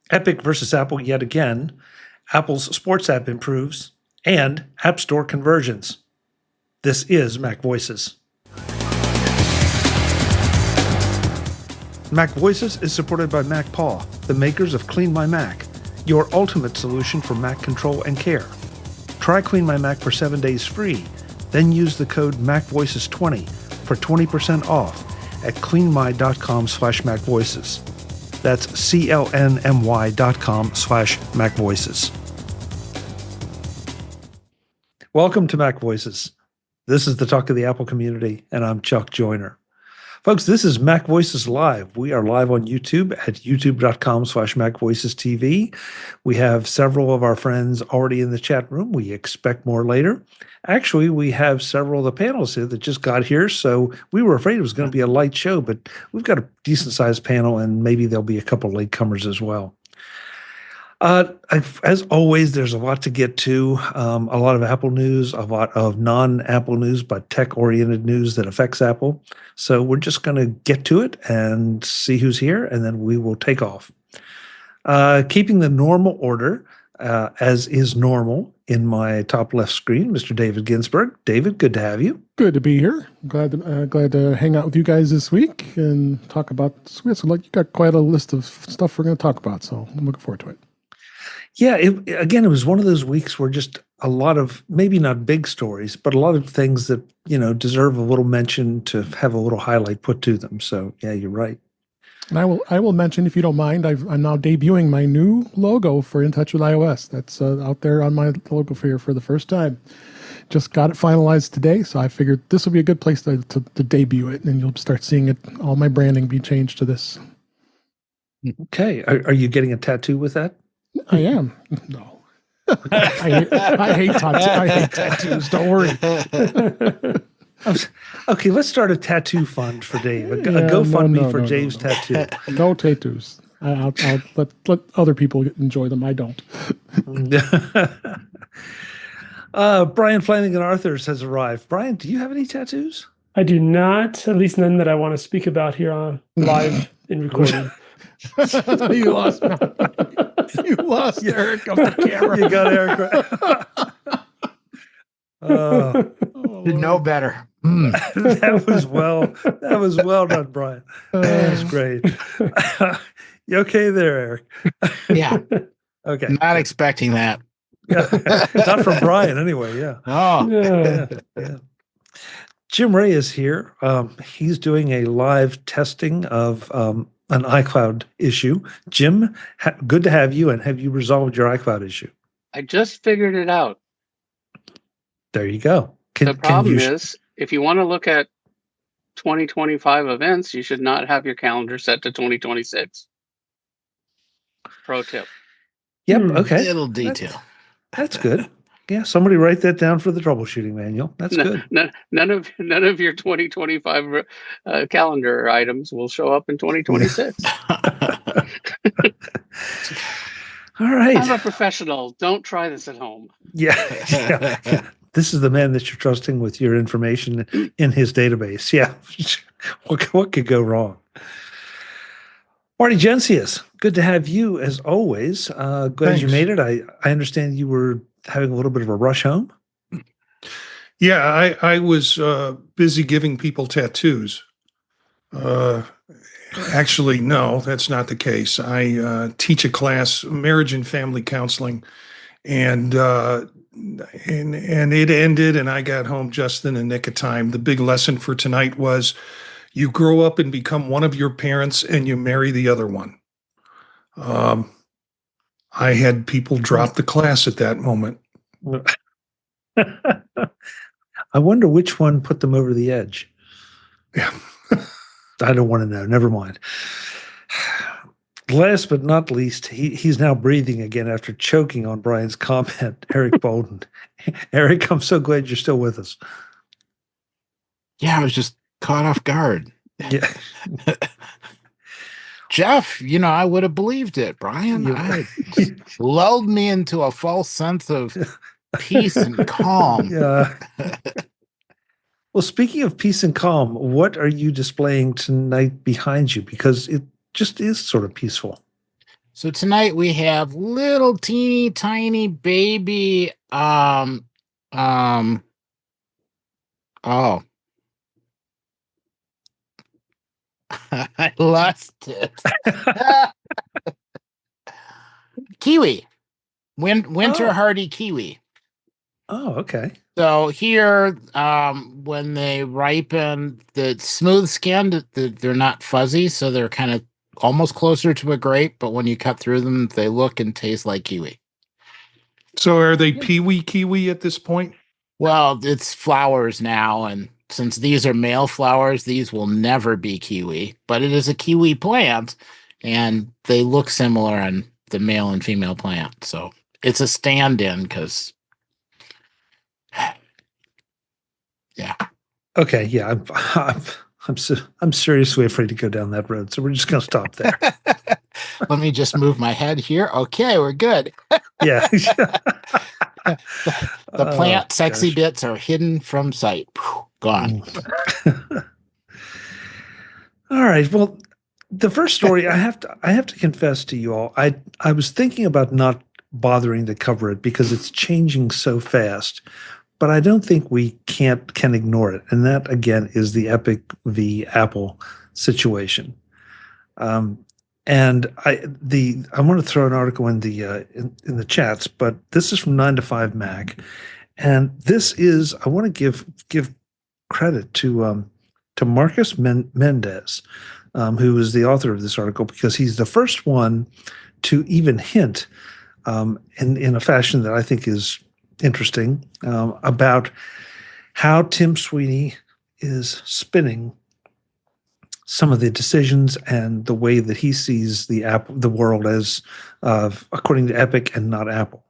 Epic versus Apple yet again, Apple's sports app improves, and App Store conversions. This is MacVoices. MacVoices is supported by MacPaw, the makers of Clean My Mac, your ultimate solution for Mac control and care. Try Clean My Mac for 7 days free, then use the code MacVoices20 for 20% off at cleanmy.com/MacVoices. That's clnmy.com/MacVoices. Welcome to MacVoices. This is the talk of the Apple community, and I'm Chuck Joyner. Folks, this is MacVoices Live. We are live on YouTube at youtube.com/MacVoicesTV. We have several of our friends already in the chat room. We expect more later. Actually, we have several of the panels here that just got here, so we were afraid it was going to be a light show, but we've got a decent-sized panel, and maybe there'll be a couple latecomers as well. As always, there's a lot to get to, a lot of Apple news, a lot of non-Apple news, but tech-oriented news that affects Apple. So we're just going to get to it and see who's here, and then we will take off. Keeping the normal order, as is normal in my top left screen, Mr. David Ginsburg. David, good to have you. Good to be here. Glad to hang out with you guys this week and talk about Swiss. So, you got quite a list of stuff we're going to talk about, so I'm looking forward to it. Yeah, it was one of those weeks where just a lot of, maybe not big stories, but a lot of things that, deserve a little mention to have a little highlight put to them. So, yeah, you're right. And I will mention, if you don't mind, I'm now debuting my new logo for In Touch with iOS. That's out there on my logo for the first time. Just got it finalized today, so I figured this will be a good place to debut it, and you'll start seeing it, all my branding be changed to this. Okay. Are you getting a tattoo with that? I am. No. I hate tattoos. Don't worry. Okay, let's start a tattoo fund for Dave. A GoFundMe for Dave's tattoo. No tattoos. I'll let other people enjoy them. I don't. Brian Flanigan-Arthurs has arrived. Brian, do you have any tattoos? I do not, at least none that I want to speak about here on live in recording. You lost Eric off the camera. You got Eric right. You know better. That was well done, Brian. That was great. You okay there, Eric? Yeah. Okay. Not expecting that. Not from Brian, anyway. Yeah. Oh. Yeah. Jim Ray is here. He's doing a live testing of an iCloud issue. Jim, good to have you. And have you resolved your iCloud issue? I just figured it out. There you go. The problem is, if you want to look at 2025 events, you should not have your calendar set to 2026. Pro tip. Yep. Okay. Little detail. That's good. Yeah. Somebody write that down for the troubleshooting manual. That's good. None of your 2025 calendar items will show up in 2026. All right. I'm a professional. Don't try this at home. Yeah. This is the man that you're trusting with your information in his database. Yeah. What could go wrong? Marty Jencius, good to have you as always. Glad you made it. I understand you were having a little bit of a rush home. Yeah, I was busy giving people tattoos. Actually, no, that's not the case. I teach a class, marriage and family counseling, and it ended, and I got home just in the nick of time. The big lesson for tonight was you grow up and become one of your parents, and you marry the other one. I had people drop the class at that moment. I wonder which one put them over the edge. Yeah. I don't want to know. Never mind. Last but not least, he's now breathing again after choking on Brian's comment, Eric Bolden. Eric, I'm so glad you're still with us. Yeah, I was just caught off guard. Yeah. Jeff, I would have believed it. Brian, lulled me into a false sense of peace and calm. Yeah. Well, speaking of peace and calm, what are you displaying tonight behind you? Because it just is sort of peaceful. So tonight we have little teeny tiny baby oh I lost it. Kiwi. Winter hardy kiwi. Oh, okay. So here, when they ripen, the smooth skinned, they're not fuzzy, so they're kind of almost closer to a grape, but when you cut through them, they look and taste like kiwi. So are they peewee kiwi at this point? Well, it's flowers now, and since these are male flowers, these will never be kiwi, but it is a kiwi plant, and they look similar on the male and female plant. So it's a stand-in because, yeah. Okay, yeah, I'm seriously afraid to go down that road, so we're just going to stop there. Let me just move my head here. Okay, we're good. Yeah. The plant sexy bits are hidden from sight. Whew, gone. All right. Well, the first story I have to confess to you all, I was thinking about not bothering to cover it because it's changing so fast, but I don't think we can ignore it. And that again is the Epic v. Apple situation. And I want to throw an article in the chats, but this is from 9 to 5 Mac, and this is, I want to give credit to Marcus Mendez, who is the author of this article, because he's the first one to even hint in a fashion that I think is interesting about how Tim Sweeney is spinning some of the decisions and the way that he sees the world as according to Epic and not Apple.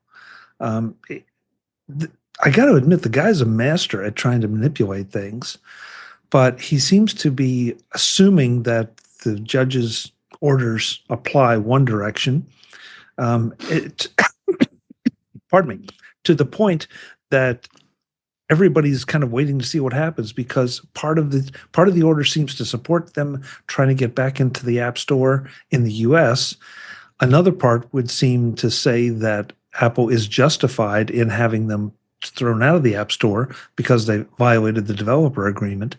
I got to admit, the guy's a master at trying to manipulate things, but he seems to be assuming that the judge's orders apply one direction. Pardon me, to the point that everybody's kind of waiting to see what happens, because part of the order seems to support them trying to get back into the App Store in the US. Another part would seem to say that Apple is justified in having them thrown out of the App Store because they violated the developer agreement.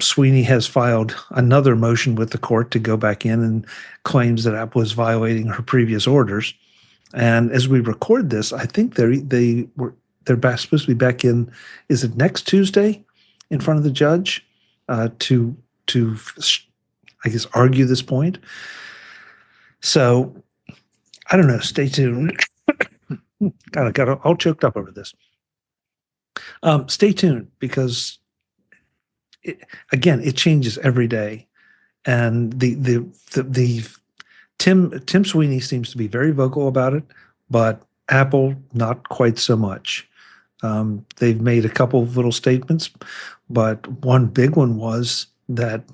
Sweeney has filed another motion with the court to go back in and claims that Apple is violating her previous orders. And as we record this, I think they're supposed to be back in, is it next Tuesday, in front of the judge to I guess argue this point. So I don't know. Stay tuned. God, I got all choked up over this. Stay tuned, because it changes every day, and the Tim Sweeney seems to be very vocal about it, but Apple not quite so much. They've made a couple of little statements, but one big one was that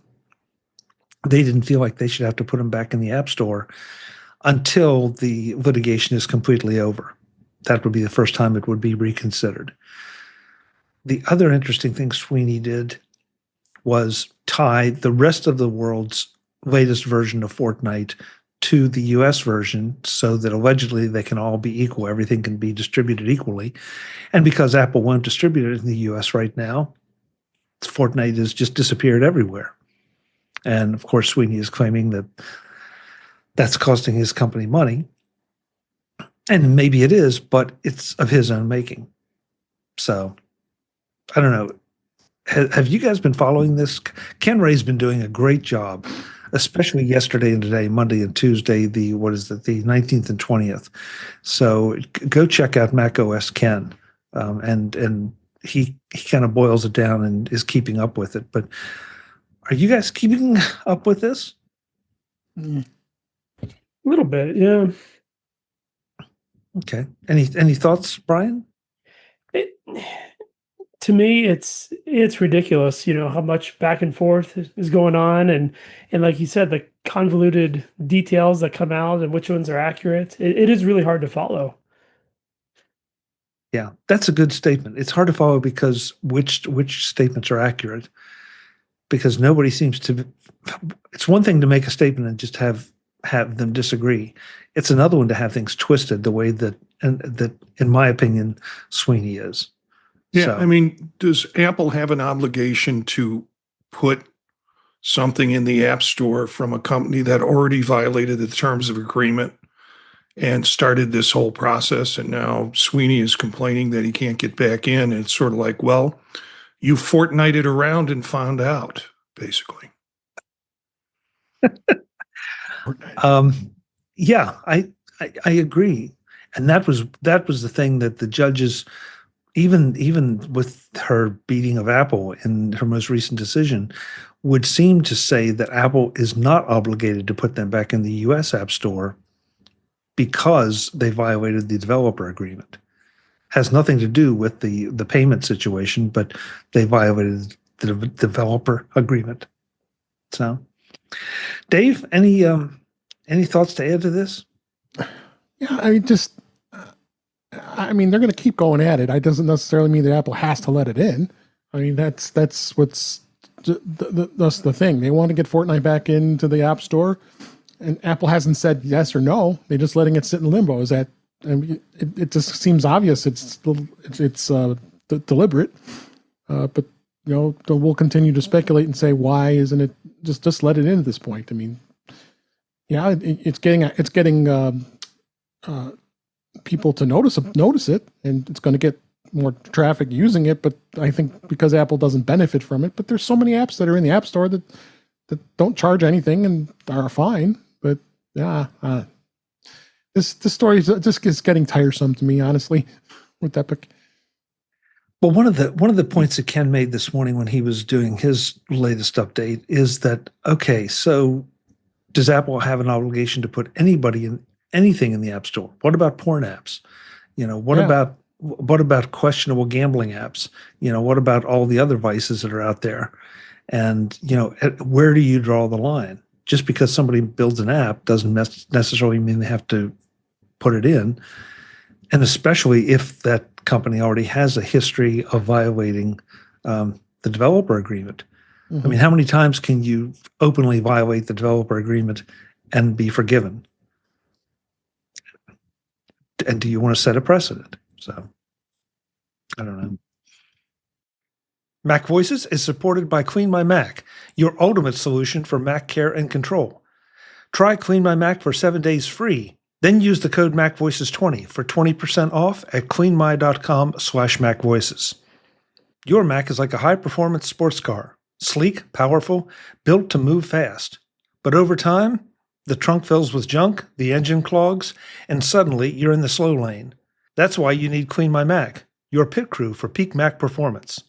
they didn't feel like they should have to put them back in the App Store until the litigation is completely over. That would be the first time it would be reconsidered. The other interesting thing Sweeney did was tie the rest of the world's latest version of Fortnite to the US version, so that allegedly they can all be equal. Everything can be distributed equally. And because Apple won't distribute it in the US right now, Fortnite has just disappeared everywhere. And of course, Sweeney is claiming that that's costing his company money. And maybe it is, but it's of his own making. So I don't know. Have you guys been following this? Ken Ray's been doing a great job, especially yesterday and today, Monday and Tuesday, the 19th and 20th. So go check out macOS Ken. And he kind of boils it down and is keeping up with it. But are you guys keeping up with this? A little bit, yeah. Okay. Any thoughts, Brian? To me, it's ridiculous, how much back and forth is going on, and like you said, the convoluted details that come out and which ones are accurate. It is really hard to follow. Yeah, that's a good statement. It's hard to follow because which statements are accurate, because nobody seems to. It's one thing to make a statement and just have have them disagree. It's another one to have things twisted the way that, in my opinion, Sweeney is. Yeah, So, I mean, does Apple have an obligation to put something in the App Store from a company that already violated the terms of agreement and started this whole process? And now Sweeney is complaining that he can't get back in. And it's sort of like, well, you Fortnited around and found out, basically. yeah, I agree, and that was the thing that the judges, even with her beating of Apple in her most recent decision, would seem to say that Apple is not obligated to put them back in the U.S. App Store because they violated the developer agreement. Has nothing to do with the payment situation, but they violated the developer agreement. So, Dave, any thoughts to add to this? Yeah, I mean, they're going to keep going at it. It doesn't necessarily mean that Apple has to let it in. I mean, that's that's the thing. They want to get Fortnite back into the App Store, and Apple hasn't said yes or no. They're just letting it sit in limbo. Is that? I mean, it just seems obvious. It's deliberate, but we'll continue to speculate and say, why isn't it just let it in at this point? I mean, yeah, it's getting people to notice it, and it's going to get more traffic using it. But I think because Apple doesn't benefit from it, but there's so many apps that are in the App Store that don't charge anything and are fine. But yeah, this story just is getting tiresome to me, honestly, with Epic. Well, one of the points that Ken made this morning when he was doing his latest update is that, okay, so does Apple have an obligation to put anything in the App Store? What about porn apps? What about questionable gambling apps? What about all the other vices that are out there? And where do you draw the line? Just because somebody builds an app doesn't necessarily mean they have to put it in. And especially if that company already has a history of violating the developer agreement. Mm-hmm. I mean, how many times can you openly violate the developer agreement and be forgiven? And do you want to set a precedent? So, I don't know. MacVoices is supported by Clean My Mac, your ultimate solution for Mac care and control. Try Clean My Mac for 7 days free. Then use the code MacVoices20 for 20% off at cleanmy.com/MacVoices. Your Mac is like a high-performance sports car. Sleek, powerful, built to move fast. But over time, the trunk fills with junk, the engine clogs, and suddenly you're in the slow lane. That's why you need Clean My Mac, your pit crew for peak Mac performance.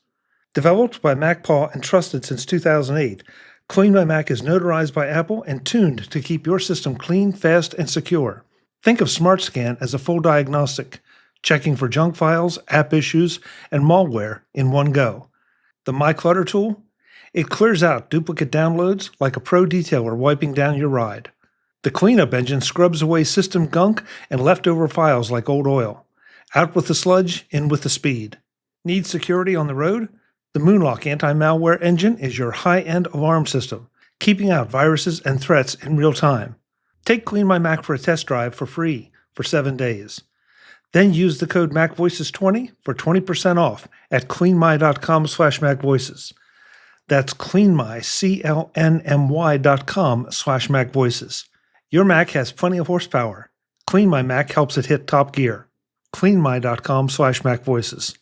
Developed by MacPaw and trusted since 2008, Clean My Mac is notarized by Apple and tuned to keep your system clean, fast, and secure. Think of SmartScan as a full diagnostic, checking for junk files, app issues, and malware in one go. The My Clutter tool? It clears out duplicate downloads like a pro detailer wiping down your ride. The cleanup engine scrubs away system gunk and leftover files like old oil. Out with the sludge, in with the speed. Need security on the road? The Moonlock anti-malware engine is your high-end alarm system, keeping out viruses and threats in real time. Take Clean My Mac for a test drive for free for 7 days. Then use the code MacVoices20 for 20% off at cleanmy.com/MacVoices. That's cleanmy, CLNMY.com/MacVoices. Your Mac has plenty of horsepower. Clean My Mac helps it hit top gear. cleanmy.com/MacVoices.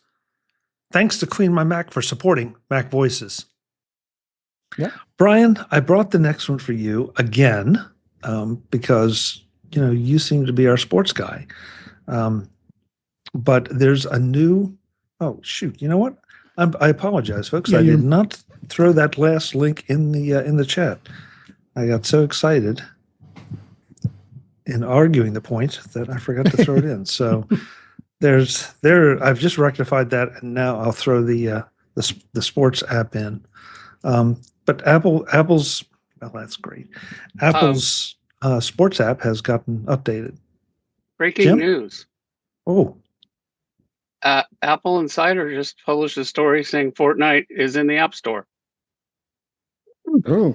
Thanks to Clean My Mac for supporting MacVoices. Yeah. Brian, I brought the next one for you again because, you seem to be our sports guy. But there's a new, oh, shoot. You know what? I apologize, folks. I did not throw that last link in the chat. I got so excited in arguing the point that I forgot to throw it in. So I've just rectified that, and now I'll throw the sports app in. But Apple's, well, that's great. Apple's sports app has gotten updated. Breaking news. Oh. Apple Insider just published a story saying Fortnite is in the App Store. Oh.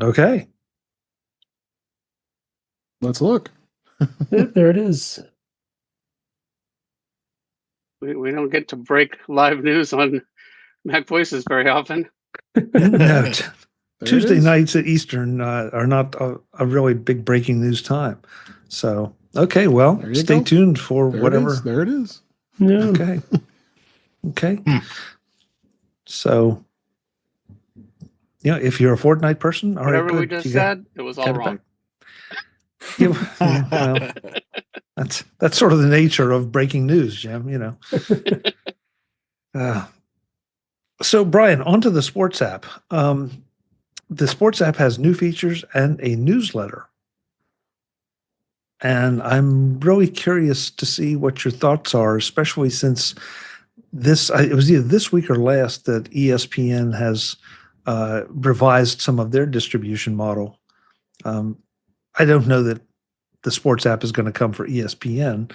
Okay. Let's look. There it is. We don't get to break live news on MacVoices very often. No, There it Tuesday is. nights at Eastern are not a really big breaking news time. So, okay, well, There you stay go. tuned for There whatever. it is. There it is. Yeah. Okay. Okay. Hmm. So, if you're a Fortnite person, all right, Whatever we good. just You got- said, it was all got it wrong. back? Well, that's sort of the nature of breaking news, Jim. So, Brian, onto the sports app. The sports app has new features and a newsletter. And I'm really curious to see what your thoughts are, especially since it was either this week or last that ESPN has revised some of their distribution model. I don't know that the sports app is going to come for ESPN.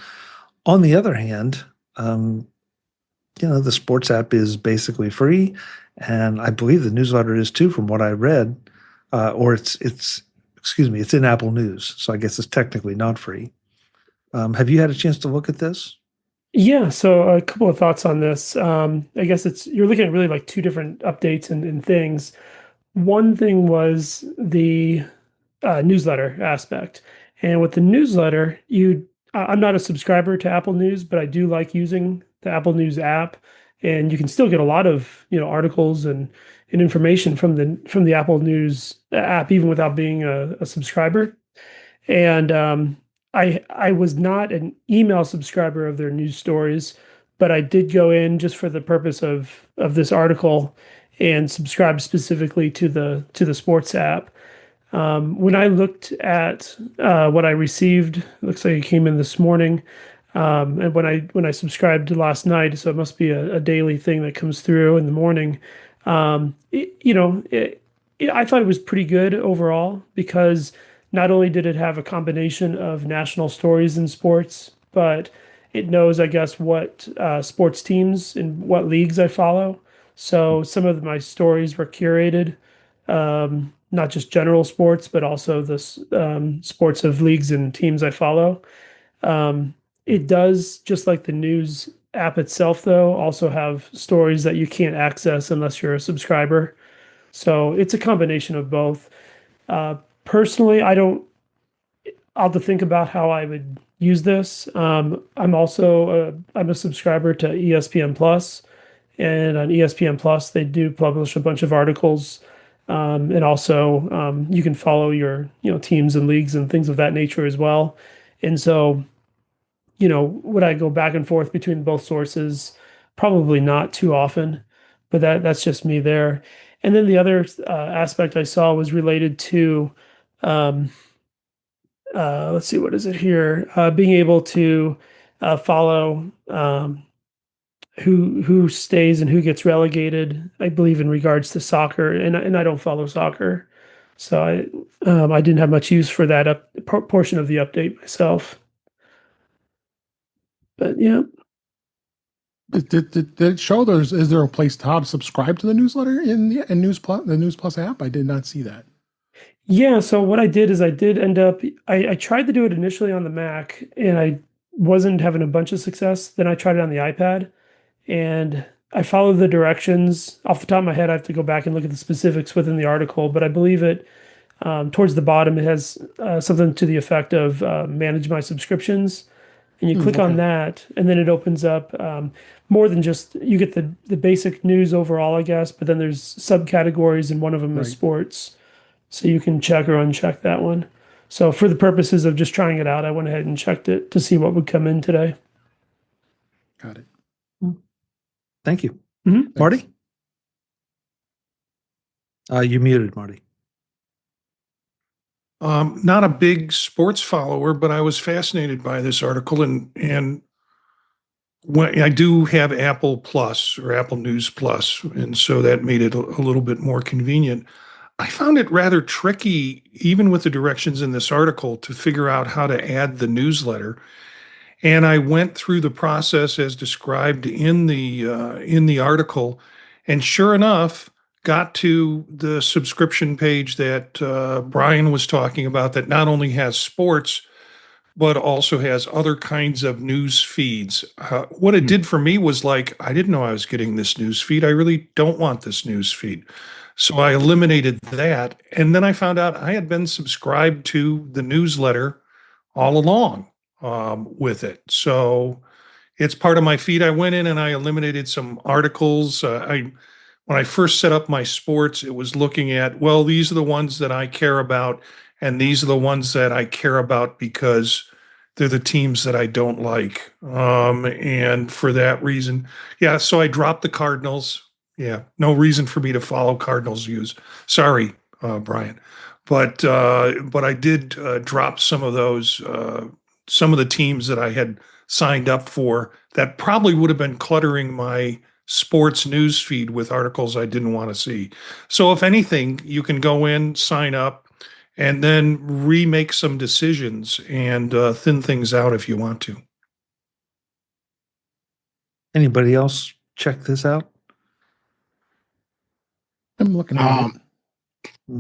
On the other hand, the sports app is basically free, and I believe the newsletter is too, from what I read. Or it's in Apple News, so I guess it's technically not free. Have you had a chance to look at this? Yeah, so a couple of thoughts on this. I guess you're looking at really like two different updates and things. One thing was the newsletter aspect, and with the newsletter, I'm not a subscriber to Apple News, but I do like using the Apple News app, and you can still get a lot of articles and information from the Apple News app even without being a subscriber. And I was not an email subscriber of their news stories, but I did go in just for the purpose of this article and subscribe specifically to the sports app. When I looked at what I received, it looks like it came in this morning. And when I subscribed last night, so it must be a daily thing that comes through in the morning. I thought it was pretty good overall because not only did it have a combination of national stories in sports, but it knows, I guess, what sports teams and what leagues I follow. So some of my stories were curated, not just general sports, but also the sports of leagues and teams I follow. It does, just like the news app itself, though, also have stories that you can't access unless you're a subscriber. So it's a combination of both. Personally, I'll have to think about how I would use this. I'm a subscriber to ESPN Plus, and on ESPN Plus they do publish a bunch of articles, and also you can follow your teams and leagues and things of that nature as well. And so, would I go back and forth between both sources? Probably not too often, but that's just me there. And then the other aspect I saw was related to, um, let's see, what is it here? Being able to follow who stays and who gets relegated. I believe in regards to soccer, and I don't follow soccer, so I didn't have much use for that portion of the update myself. But yeah. Did it show is there a place to how to subscribe to the newsletter in the News Plus app? I did not see that. Yeah, so what I did is I did end up I tried to do it initially on the Mac and I wasn't having a bunch of success. Then I tried it on the iPad and I followed the directions. Off the top of my head, I have to go back and look at the specifics within the article, but I believe it towards the bottom it has something to the effect of manage my subscriptions. And you click on that, and then it opens up more than just you get the basic news overall, I guess, but then there's subcategories, and one of them is Right. sports. So you can check or uncheck that one. So for the purposes of just trying it out, I went ahead and checked it to see what would come in today. Got it. Thank you. Mhm. Marty? You muted, Marty. Not a big sports follower, but I was fascinated by this article, and when I do have Apple Plus or Apple News Plus, and so that made it a little bit more convenient. I found it rather tricky, even with the directions in this article, to figure out how to add the newsletter. And I went through the process as described in the article, and sure enough, got to the subscription page that Brian was talking about, that not only has sports, but also has other kinds of news feeds. What it did for me was like, I didn't know I was getting this news feed. I really don't want this news feed. So I eliminated that. And then I found out I had been subscribed to the newsletter all along with it. So it's part of my feed. I went in and I eliminated some articles. When I first set up my sports, it was looking at, well, these are the ones that I care about, and these are the ones that I care about because they're the teams that I don't like. And for that reason, yeah, so I dropped the Cardinals. Yeah, no reason for me to follow Cardinals views. Sorry, Brian. But I did drop some of those, some of the teams that I had signed up for that probably would have been cluttering my sports news feed with articles I didn't want to see. So if anything, you can go in, sign up, and then remake some decisions and thin things out if you want to. Anybody else check this out? I'm looking at it.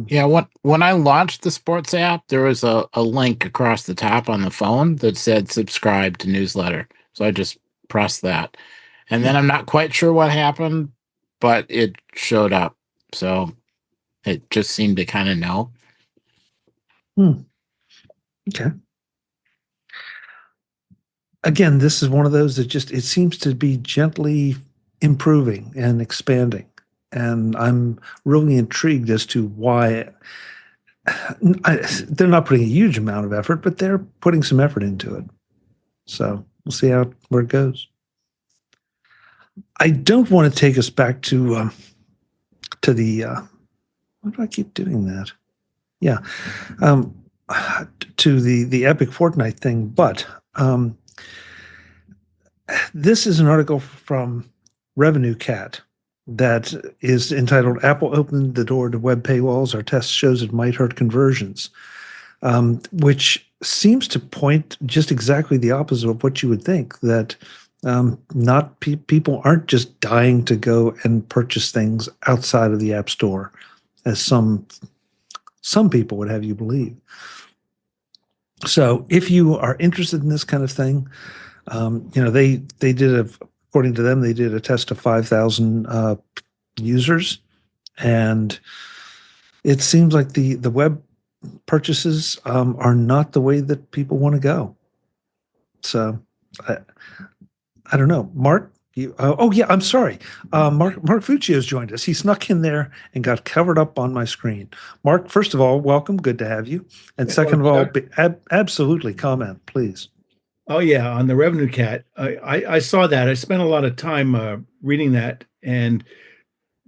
Yeah, when I launched the sports app, there was a link across the top on the phone that said subscribe to newsletter. So I just pressed that. And then I'm not quite sure what happened, but it showed up. So it just seemed to kind of know. Okay. Again, this is one of those that just, it seems to be gently improving and expanding. And I'm really intrigued as to why they're not putting a huge amount of effort, but they're putting some effort into it. So we'll see where it goes. I don't want to take us back to the, why do I keep doing that? Yeah. To the Epic Fortnite thing, but this is an article from RevenueCat that is entitled "Apple Opened the Door to Web Paywalls. Our test shows it might hurt conversions," which seems to point just exactly the opposite of what you would think, that not people aren't just dying to go and purchase things outside of the App Store, as some people would have you believe. So if you are interested in this kind of thing, they did according to them, they did a test of 5,000 users, and it seems like the web purchases are not the way that people want to go. So I don't know, Mark. Oh yeah, I'm sorry. Mark Fuccio has joined us. He snuck in there and got covered up on my screen. Mark, first of all, welcome. Good to have you. And second of all, absolutely comment, please. Oh yeah, on the RevenueCat, I saw that. I spent a lot of time reading that, and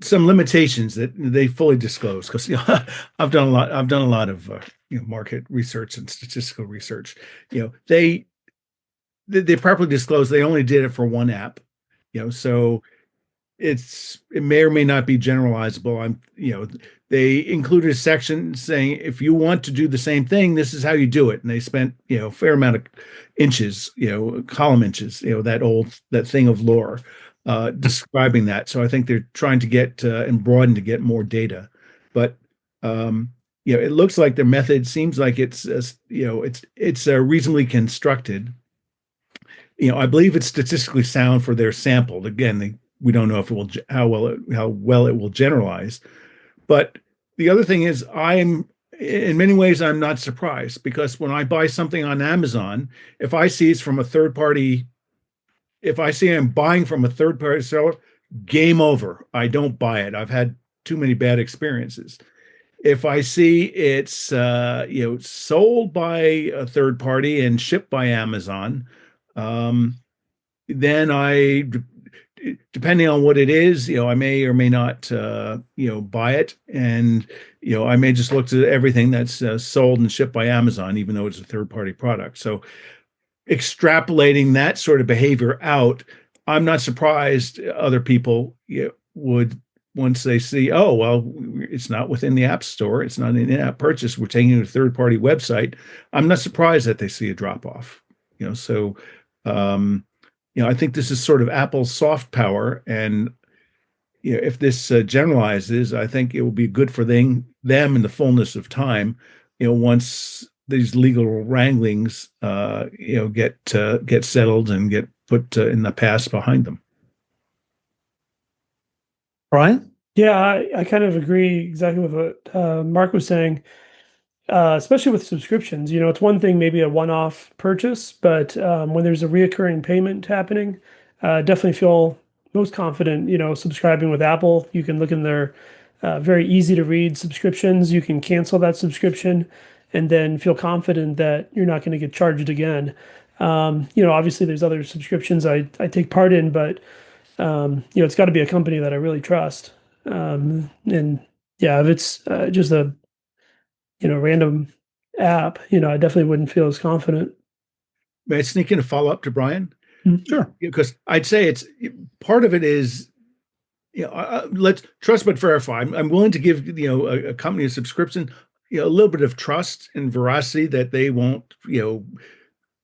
some limitations that they fully disclose, because I've done a lot of market research and statistical research. They properly disclose they only did it for one app. So it may or may not be generalizable. They included a section saying if you want to do the same thing, this is how you do it. And they spent a fair amount of inches, column inches, that thing of lore describing that. So I think they're trying to get and broaden to get more data. But it looks like their method seems like it's reasonably constructed. I believe it's statistically sound for their sample. Again, we don't know if it will how well it will generalize. But the other thing is, in many ways, I'm not surprised, because when I buy something on Amazon, if I see it's from a third party, if I see I'm buying from a third party seller, game over. I don't buy it. I've had too many bad experiences. If I see it's sold by a third party and shipped by Amazon, then depending on what it is, I may or may not, buy it. And, I may just look to everything that's sold and shipped by Amazon, even though it's a third party product. So extrapolating that sort of behavior out, I'm not surprised other people would, once they see, oh, well, it's not within the App Store, it's not an in-app purchase, we're taking it to a third party website. I'm not surprised that they see a drop off. I think this is sort of Apple's soft power, and if this generalizes, I think it will be good for them in the fullness of time. Once these legal wranglings, get settled and get put in the past behind them. Brian? Yeah, I kind of agree exactly with what Mark was saying, especially with subscriptions. It's one thing, maybe a one-off purchase, but when there's a reoccurring payment happening, definitely feel most confident, subscribing with Apple. You can look in their very easy to read subscriptions. You can cancel that subscription and then feel confident that you're not going to get charged again. Obviously there's other subscriptions I take part in, but it's got to be a company that I really trust. And yeah, if it's just a random app, I definitely wouldn't feel as confident. May I sneak in a follow up to Brian? Sure. Because I'd say it's part of it is, let's trust but verify. I'm willing to give a company a subscription, a little bit of trust and veracity that they won't,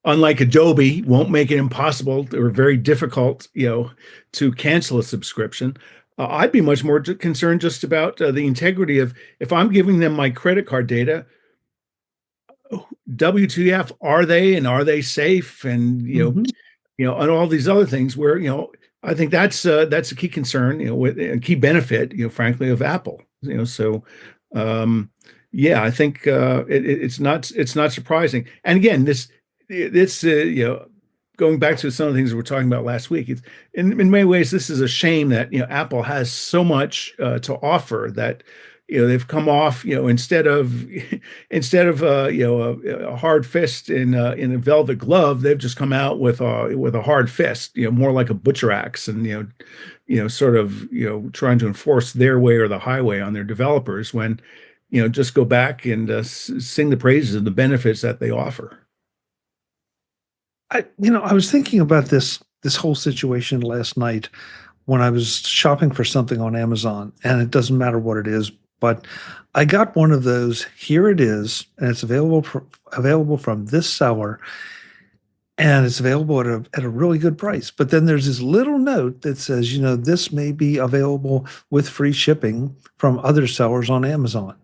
unlike Adobe, won't make it impossible or very difficult, to cancel a subscription. I'd be much more concerned just about the integrity of, if I'm giving them my credit card data, WTF are they, and are they safe? And, and all these other things where, I think that's a key concern, with a key benefit, frankly, of Apple, so, yeah, I think it's not surprising. And again, this going back to some of the things we were talking about last week, it's in many ways, this is a shame that, Apple has so much to offer that, they've come off, instead of a hard fist in a velvet glove, they've just come out with a hard fist, more like a butcher axe, and sort of trying to enforce their way or the highway on their developers, when just go back and sing the praises of the benefits that they offer. I was thinking about this whole situation last night when I was shopping for something on Amazon, and it doesn't matter what it is, but I got one of those. Here it is, and it's available from this seller, and it's available at a really good price. But then there's this little note that says, this may be available with free shipping from other sellers on Amazon.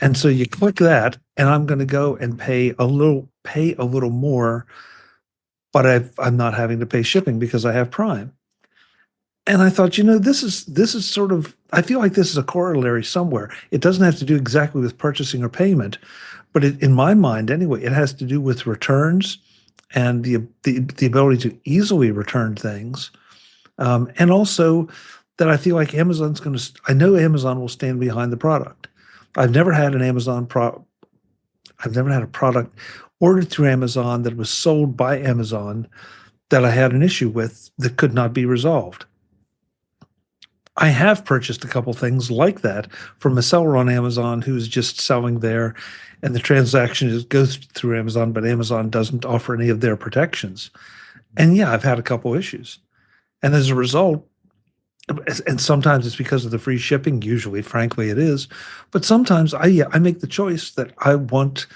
And so you click that, and I'm going to go and pay a little more, but I'm not having to pay shipping because I have Prime. And I thought, this is sort of, I feel like this is a corollary somewhere. It doesn't have to do exactly with purchasing or payment, but in my mind anyway, it has to do with returns and the ability to easily return things, and also that I feel like I know Amazon will stand behind the product. I've never had a product ordered through Amazon that was sold by Amazon that I had an issue with that could not be resolved. I have purchased a couple things like that from a seller on Amazon who's just selling there, and the transaction goes through Amazon, but Amazon doesn't offer any of their protections. And yeah, I've had a couple issues. And as a result, and sometimes it's because of the free shipping, usually, frankly, it is. But sometimes I make the choice that I want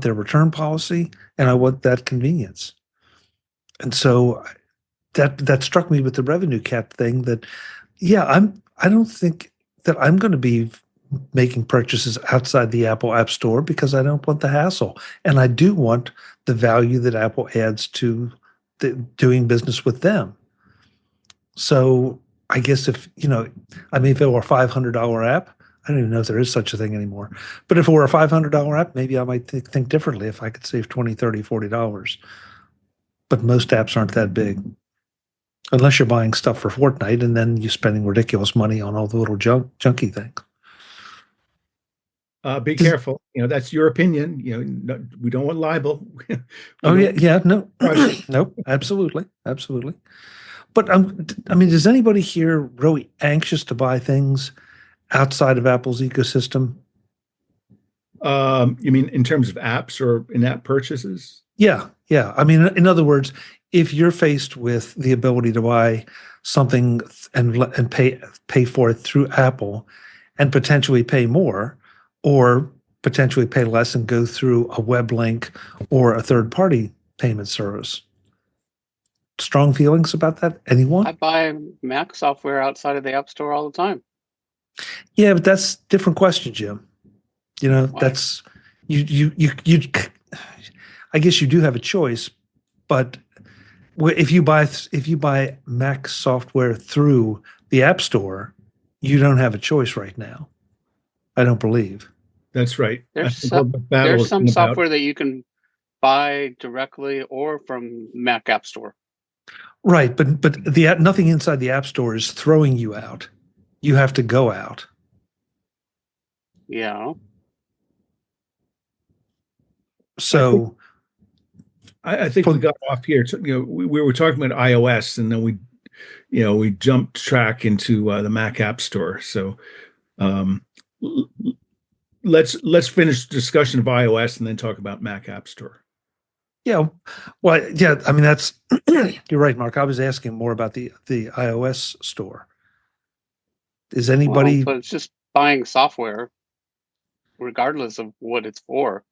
their return policy, and I want that convenience. And so that struck me with the RevenueCat thing that, yeah, I don't think that I'm going to be making purchases outside the Apple App Store because I don't want the hassle. And I do want the value that Apple adds to doing business with them. So I guess if it were a $500 app, I don't even know if there is such a thing anymore. But if it were a $500 app, maybe I might think differently if I could save $20, $30, $40. But most apps aren't that big. Unless you're buying stuff for Fortnite and then you're spending ridiculous money on all the little junky things. Be careful. That's your opinion. We don't want libel. No, nope, absolutely. But is anybody here really anxious to buy things outside of Apple's ecosystem? You mean in terms of apps or in-app purchases? Yeah. In other words, if you're faced with the ability to buy something and pay for it through Apple, and potentially pay more, or potentially pay less and go through a web link or a third-party payment service, strong feelings about that? Anyone? I buy Mac software outside of the App Store all the time. Yeah, but that's a different question, Jim. Why? That's you. I guess you do have a choice, but if you buy Mac software through the App Store, you don't have a choice right now. I don't believe. That's right. There's some software that you can buy directly or from Mac App Store. Right, but nothing inside the App Store is throwing you out. You have to go out. Yeah. So I think we got off here. We were talking about iOS, and then we jumped track into the Mac App Store. So let's finish the discussion of iOS and then talk about Mac App Store. Yeah, well, yeah. I mean, that's you're right, Mark. I was asking more about the iOS store. Is anybody? But it's just buying software, regardless of what it's for.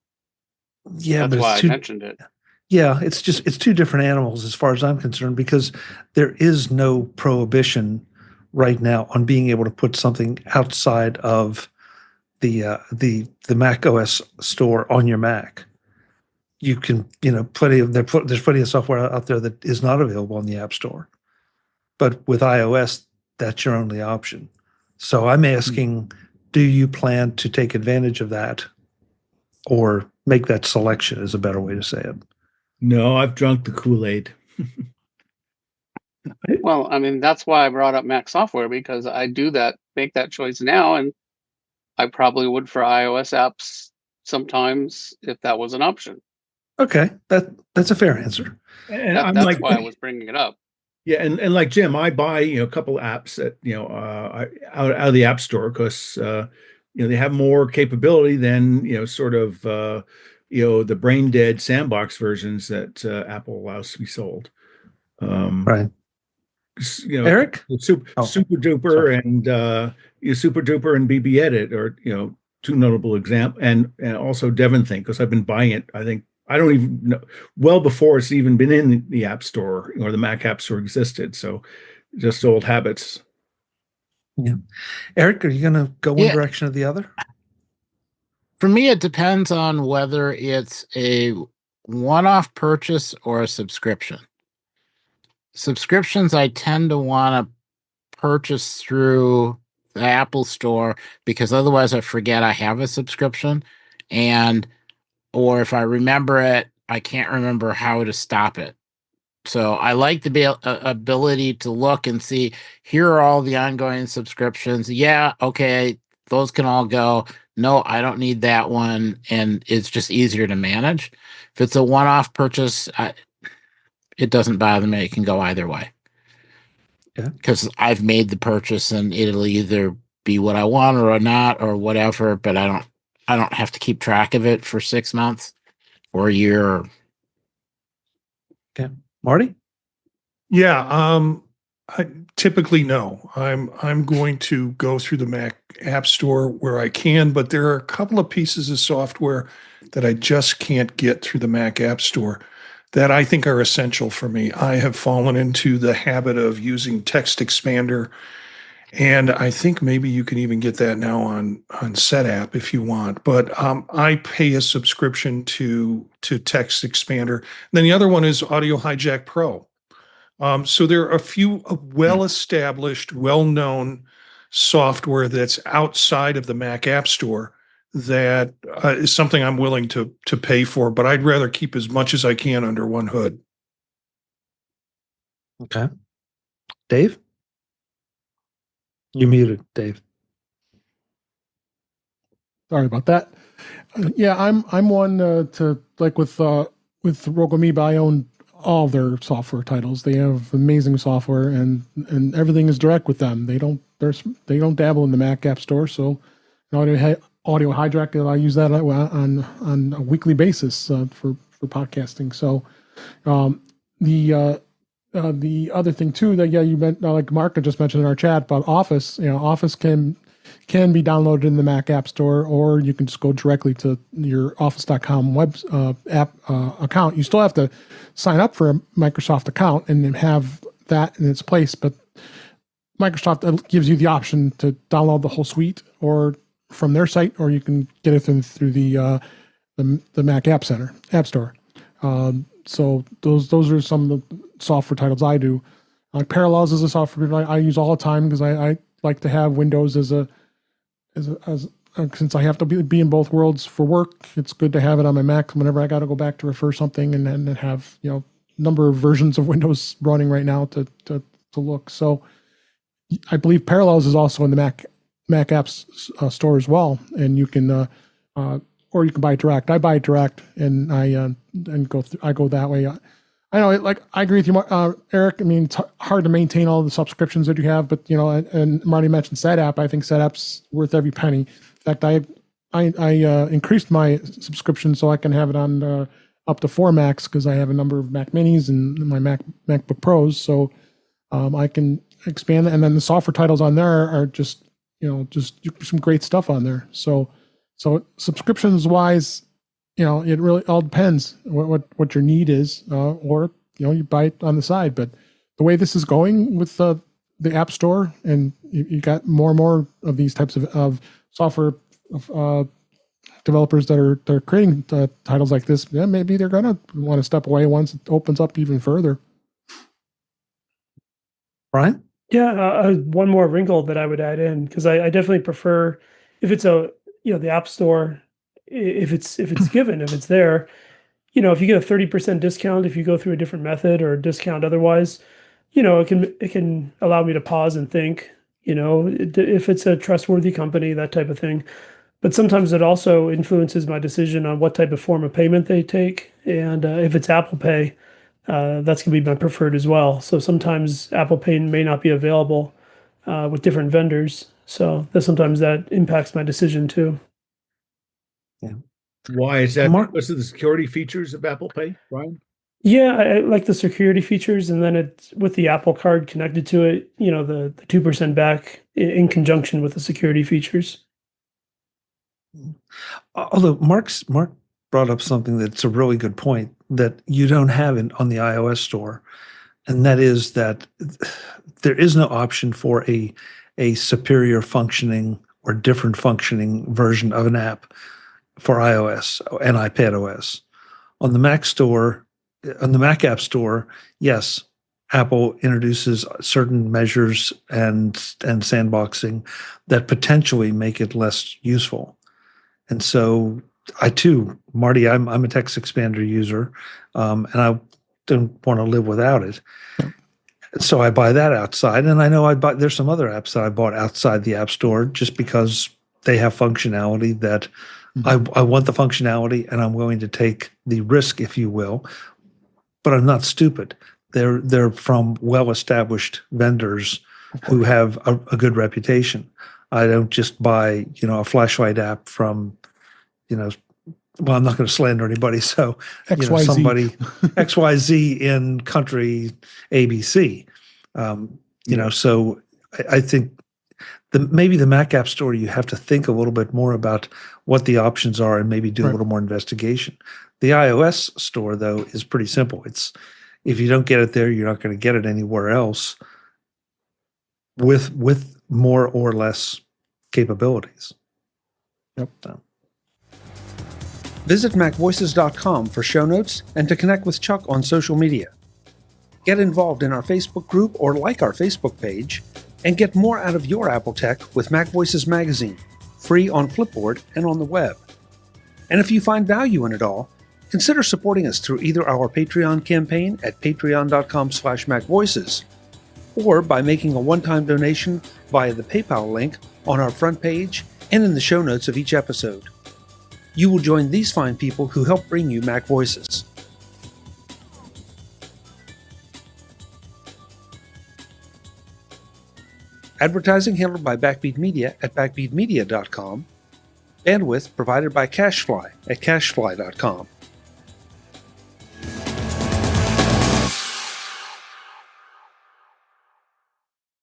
Yeah, that's why I mentioned it. Yeah, it's two different animals as far as I'm concerned, because there is no prohibition right now on being able to put something outside of the macOS store on your Mac. You can, there's plenty of software out there that is not available in the App Store. But with iOS, that's your only option. So I'm asking, do you plan to take advantage of that or make that selection is a better way to say it? No, I've drunk the Kool-Aid. Well, I mean, that's why I brought up Mac software, because I make that choice now, and I probably would for iOS apps sometimes if that was an option. Okay, that's a fair answer. And that's why I was bringing it up. Yeah, and like Jim, I buy a couple of apps that out of the App Store because they have more capability than sort of the brain dead sandbox versions that Apple allows to be sold. Right. Eric, Super Duper and Super Duper and BB Edit are two notable examples, and also DevonThink, because I've been buying it. I don't even know, well before it's even been in the App Store or the Mac App Store existed. So just old habits. Yeah. Eric, are you going to go one direction or the other? For me, it depends on whether it's a one-off purchase or a subscription. Subscriptions, I tend to want to purchase through the Apple Store because otherwise I forget I have a subscription, or if I remember it, I can't remember how to stop it. So I like the ability to look and see, here are all the ongoing subscriptions. Yeah, okay, those can all go. No, I don't need that one. And it's just easier to manage. If it's a one-off purchase, it doesn't bother me. It can go either way. Because I've made the purchase and it'll either be what I want or not or whatever, but I don't have to keep track of it for 6 months or a year. Okay. Marty? Yeah, I typically no. I'm going to go through the Mac App Store where I can, but there are a couple of pieces of software that I just can't get through the Mac App Store that I think are essential for me. I have fallen into the habit of using Text Expander, and I think maybe you can even get that now on SetApp if you want. But I pay a subscription to Text Expander. And then the other one is Audio Hijack Pro. So there are a few well-established, well-known software that's outside of the Mac App Store that is something I'm willing to pay for, but I'd rather keep as much as I can under one hood. Okay. Dave? You muted, Dave. Sorry about that. Yeah, I'm one to like with Rogue Amoeba. I own all their software titles. They have amazing software, and everything is direct with them. They don't dabble in the Mac App Store. So, Audio Hijack, I use that on a weekly basis for podcasting. So, the other thing too that you meant, like Mark had just mentioned in our chat about Office. Office can can be downloaded in the Mac App Store, or you can just go directly to your Office.com web app account. You still have to sign up for a Microsoft account and then have that in its place, but Microsoft gives you the option to download the whole suite, or from their site, or you can get it through the Mac App Store. So those are some of the software titles I do. Parallels is a software I use all the time because I like to have Windows as since I have to be in both worlds for work. It's good to have it on my Mac whenever I got to go back to refer something, and then have number of versions of Windows running right now to look. So I believe Parallels is also in the Mac Apps Store as well, and you can or you can buy it direct. I buy it direct, and I go that way. I know, I agree with you, Eric. I mean, it's hard to maintain all the subscriptions that you have, but and Marty mentioned SetApp. I think SetApp's worth every penny. In fact, I increased my subscription so I can have it on up to 4 Macs, because I have a number of Mac Minis and my MacBook Pros, so I can expand that. And then the software titles on there are just some great stuff on there. So subscriptions wise, it really all depends what your need is, or you buy it on the side. But the way this is going with the App Store, and you got more and more of these types of software developers that are creating titles like this, maybe they're gonna want to step away once it opens up even further. Brian? Yeah, one more wrinkle that I would add in, because I definitely prefer, if it's the App Store, if it's given, if it's there, if you get a 30% discount if you go through a different method, or a discount otherwise, it can allow me to pause and think, if it's a trustworthy company, that type of thing. But sometimes it also influences my decision on what type of form of payment they take, and if it's Apple Pay, that's going to be my preferred as well. So sometimes Apple Pay may not be available with different vendors, so sometimes that impacts my decision too. Yeah. Why is that? Mark, because of the security features of Apple Pay, Brian? Yeah, I like the security features, and then it's with the Apple Card connected to it, the 2% back in conjunction with the security features. Although Mark brought up something that's a really good point that you don't have on the iOS store, and that is that there is no option for a superior functioning or different functioning version of an app for iOS and iPadOS. On the Mac Store, on the Mac App Store, yes, Apple introduces certain measures and sandboxing that potentially make it less useful. And so I too, Marty, I'm a TextExpander user, and I don't want to live without it. So I buy that outside, and I know there's some other apps that I bought outside the App Store just because they have functionality that I want the functionality, and I'm willing to take the risk, if you will. But I'm not stupid. They're from well-established vendors who have a good reputation. I don't just buy, a flashlight app from, well, I'm not going to slander anybody. So, XYZ. Somebody XYZ in country ABC. So I think maybe the Mac App Store, you have to think a little bit more about what the options are and maybe do a little more investigation. The iOS store, though, is pretty simple. It's if you don't get it there, you're not going to get it anywhere else with more or less capabilities. Yep. So. Visit MacVoices.com for show notes and to connect with Chuck on social media. Get involved in our Facebook group or like our Facebook page, and get more out of your Apple tech with MacVoices Magazine, free on Flipboard and on the web. And if you find value in it all, consider supporting us through either our Patreon campaign at patreon.com/MacVoices, or by making a one-time donation via the PayPal link on our front page and in the show notes of each episode. You will join these fine people who help bring you Mac Voices. Advertising handled by Backbeat Media at backbeatmedia.com. Bandwidth provided by CashFly at cashfly.com.